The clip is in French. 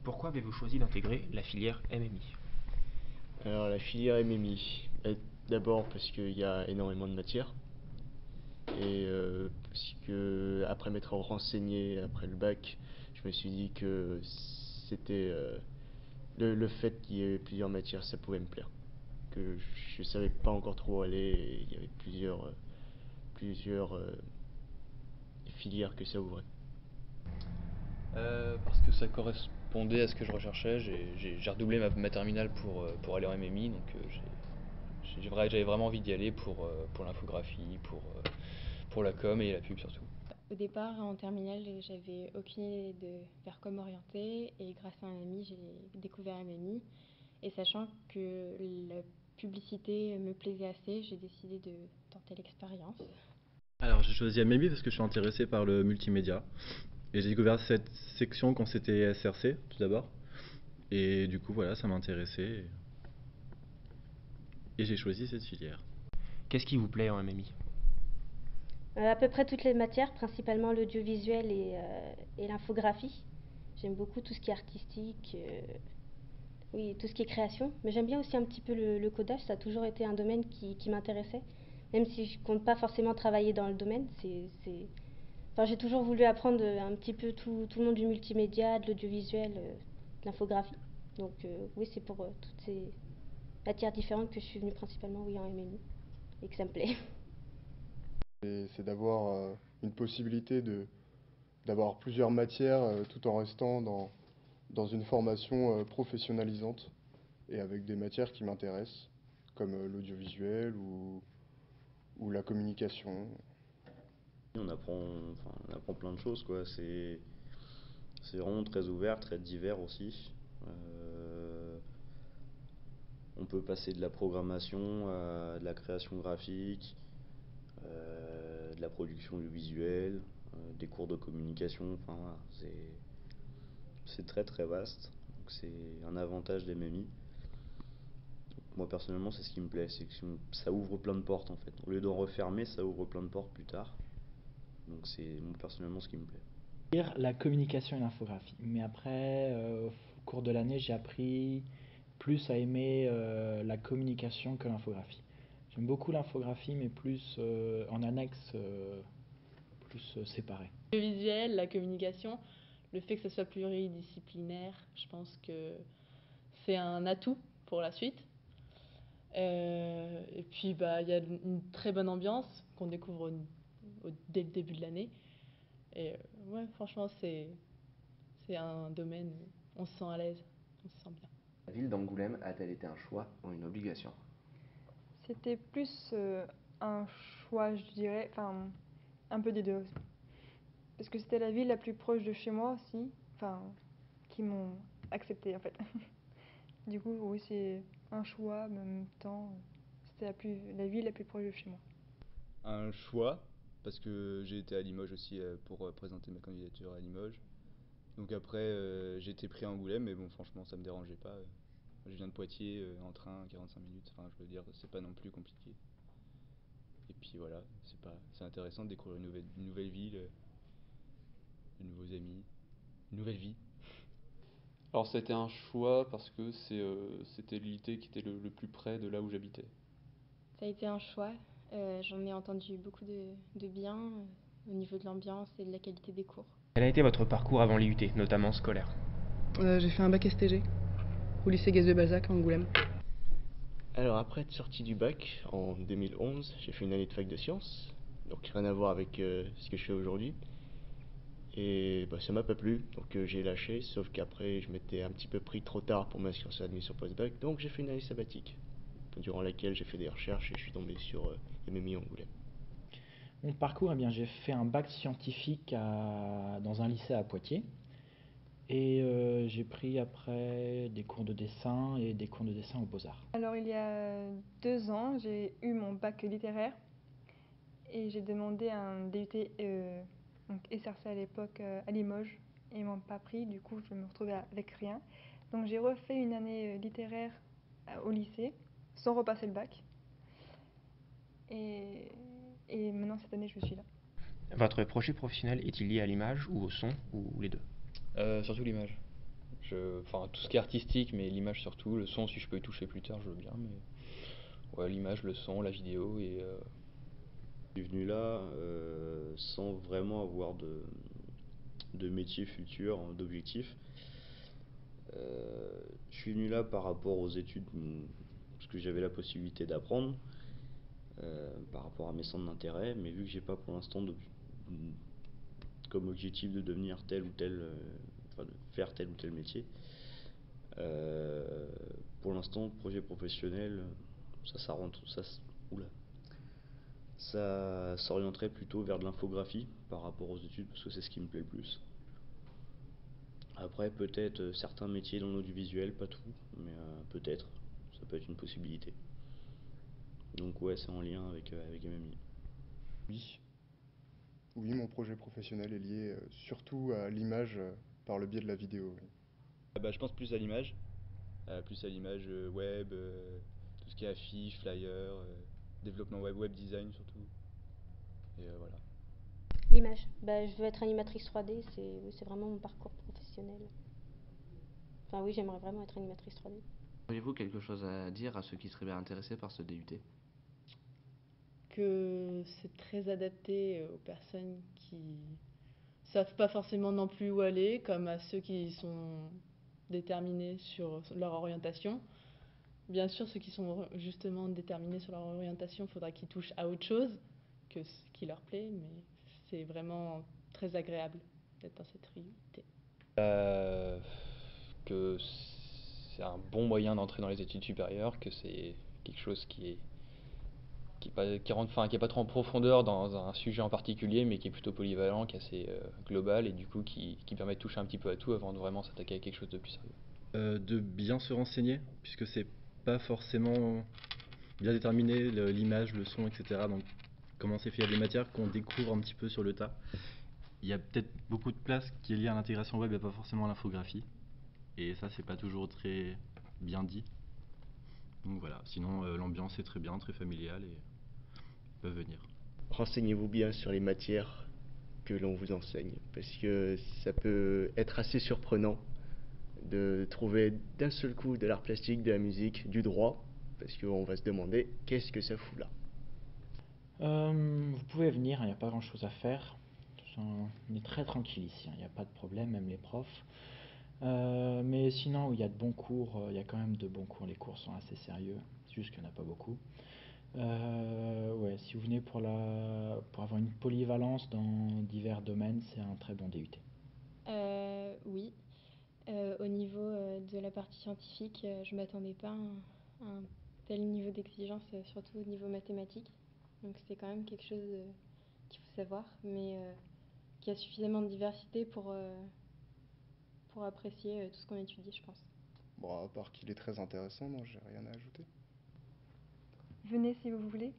Pourquoi avez-vous choisi d'intégrer la filière MMI? Alors la filière MMI, d'abord parce qu'il y a énormément de matières et parce que après m'être renseigné après le bac, je me suis dit que c'était le fait qu'il y ait plusieurs matières, ça pouvait me plaire. Que je savais pas encore trop où aller et il y avait plusieurs filières que ça ouvrait. Parce que ça correspondait à ce que je recherchais. J'ai redoublé ma terminale pour aller en MMI, donc j'avais vraiment envie d'y aller pour l'infographie, pour la com et la pub surtout. Au départ, en terminale, j'avais aucune idée de vers quoi m'orienter et grâce à un ami, j'ai découvert MMI. Et sachant que la publicité me plaisait assez, j'ai décidé de tenter l'expérience. Alors j'ai choisi MMI parce que je suis intéressé par le multimédia. Et j'ai découvert cette section quand c'était SRC tout d'abord. Et du coup voilà, ça m'intéressait. Et j'ai choisi cette filière. Qu'est-ce qui vous plaît en MMI? À peu près toutes les matières, principalement l'audiovisuel et l'infographie. J'aime beaucoup tout ce qui est artistique, oui, tout ce qui est création. Mais j'aime bien aussi un petit peu le codage, ça a toujours été un domaine qui m'intéressait. Même si je compte pas forcément travailler dans le domaine, Enfin, j'ai toujours voulu apprendre un petit peu tout le monde du multimédia, de l'audiovisuel, de l'infographie. Donc oui, c'est pour toutes ces matières différentes que je suis venue principalement oui, en MMI et que ça me plaît. C'est d'avoir une possibilité d'avoir plusieurs matières tout en restant dans une formation professionnalisante et avec des matières qui m'intéressent, comme l'audiovisuel ou la communication. On apprend plein de choses, quoi. C'est vraiment très ouvert, très divers aussi. On peut passer de la programmation à de la création graphique, de la production visuelle, des cours de communication. Enfin, voilà, c'est très très vaste. Donc c'est un avantage des MMI. Moi personnellement, c'est ce qui me plaît, c'est que ça ouvre plein de portes en fait. Au lieu d'en refermer, ça ouvre plein de portes plus tard. Donc c'est moi personnellement ce qui me plaît. La communication et l'infographie. Mais après, au cours de l'année, j'ai appris plus à aimer la communication que l'infographie. J'aime beaucoup l'infographie, mais plus en annexe, plus séparé. Le visuel, la communication, le fait que ce soit pluridisciplinaire, je pense que c'est un atout pour la suite. Et puis il y a une très bonne ambiance qu'on découvre dès le début de l'année. Et ouais, franchement, c'est un domaine où on se sent à l'aise, on se sent bien. La ville d'Angoulême a-t-elle été un choix ou une obligation? C'était plus un choix, je dirais, enfin un peu des deux. Parce que c'était la ville la plus proche de chez moi aussi, enfin qui m'ont accepté en fait. Du coup, oui, c'est un choix, mais en même temps, c'était la ville la plus proche de chez moi. Un choix, parce que j'ai été à Limoges aussi pour présenter ma candidature à Limoges. Donc après, j'ai été pris à Angoulême, mais bon, franchement, ça me dérangeait pas. Je viens de Poitiers en train, 45 minutes. Enfin, je veux dire, c'est pas non plus compliqué. Et puis voilà, c'est intéressant de découvrir une nouvelle ville, de nouveaux amis, une nouvelle vie. Alors ça a été un choix parce que c'était l'unité qui était le plus près de là où j'habitais. Ça a été un choix. J'en ai entendu beaucoup de bien au niveau de l'ambiance et de la qualité des cours. Quel a été votre parcours avant l'IUT, notamment scolaire? J'ai fait un bac STG au lycée Gaz de Balzac à Angoulême. Alors après être sorti du bac en 2011, j'ai fait une année de fac de sciences, donc rien à voir avec ce que je fais aujourd'hui. Et ça m'a pas plu, donc j'ai lâché, sauf qu'après je m'étais un petit peu pris trop tard pour m'inscrire sur l'admission post-bac, donc j'ai fait une année sabbatique, durant laquelle j'ai fait des recherches et je suis tombé sur MMI Angoulême. Mon parcours, eh bien, j'ai fait un bac scientifique dans un lycée à Poitiers. Et j'ai pris après des cours de dessin et des cours de dessin aux Beaux-Arts. Alors il y a 2 ans, j'ai eu mon bac littéraire et j'ai demandé un DUT donc SRC à l'époque à Limoges et ils m'ont pas pris, du coup je me retrouvais avec rien. Donc j'ai refait une année littéraire au lycée sans repasser le bac. Et maintenant cette année je suis là. Votre projet professionnel est-il lié à l'image ou au son ou les deux? Surtout l'image. Enfin, tout ce qui est artistique, mais l'image surtout. Le son, si je peux y toucher plus tard, je veux bien. Mais ouais, l'image, le son, la vidéo et. Je suis venu là sans vraiment avoir de métier futur, d'objectif. Je suis venu là par rapport aux études, parce que j'avais la possibilité d'apprendre, par rapport à mes centres d'intérêt, mais vu que j'ai pas pour l'instant comme objectif de devenir tel ou tel, enfin de faire tel ou tel métier, pour l'instant, projet professionnel, ça s'orienterait plutôt vers de l'infographie par rapport aux études, parce que c'est ce qui me plaît le plus. Après, peut-être certains métiers dans l'audiovisuel, pas tout, mais peut-être, ça peut être une possibilité. Donc ouais, c'est en lien avec MMI. Oui. Oui, mon projet professionnel est lié surtout à l'image par le biais de la vidéo. Oui. Je pense plus à l'image web, tout ce qui est affiches, flyers, développement web design surtout. Et voilà. L'image. Je veux être animatrice 3D, c'est vraiment mon parcours professionnel. Enfin oui, j'aimerais vraiment être animatrice 3D. Auriez-vous quelque chose à dire à ceux qui seraient bien intéressés par ce DUT? Que c'est très adapté aux personnes qui savent pas forcément non plus où aller, comme à ceux qui sont déterminés sur leur orientation. Bien sûr, ceux qui sont justement déterminés sur leur orientation, il faudra qu'ils touchent à autre chose que ce qui leur plaît, mais c'est vraiment très agréable d'être dans cette réalité. Que c'est un bon moyen d'entrer dans les études supérieures, que c'est quelque chose qui est pas trop en profondeur dans un sujet en particulier, mais qui est plutôt polyvalent, qui est assez global et du coup qui permet de toucher un petit peu à tout avant de vraiment s'attaquer à quelque chose de plus sérieux. De bien se renseigner, puisque c'est pas forcément bien déterminé l'image, le son, etc. Donc comment c'est fait, il y a des matières qu'on découvre un petit peu sur le tas. Il y a peut-être beaucoup de place qui est liée à l'intégration web et pas forcément à l'infographie. Et ça, c'est pas toujours très bien dit. Donc voilà, sinon l'ambiance est très bien, très familiale et ils peuvent venir. Renseignez-vous bien sur les matières que l'on vous enseigne, parce que ça peut être assez surprenant de trouver d'un seul coup de l'art plastique, de la musique, du droit, parce qu'on va se demander qu'est-ce que ça fout là. Vous pouvez venir, il n'y a pas grand-chose à faire. On est très tranquille ici, il n'y a pas de problème, même les profs. Mais sinon, il y a de bons cours, il y a quand même de bons cours, les cours sont assez sérieux, c'est juste qu'il n'y en a pas beaucoup. Ouais, si vous venez pour avoir une polyvalence dans divers domaines, c'est un très bon DUT. Oui. Au niveau de la partie scientifique, je ne m'attendais pas à un tel niveau d'exigence, surtout au niveau mathématique. Donc c'est quand même quelque chose qu'il faut savoir, mais qu'il y a suffisamment de diversité pour apprécier tout ce qu'on étudie, je pense. Bon, à part qu'il est très intéressant, non, j'ai rien à ajouter. Venez si vous voulez.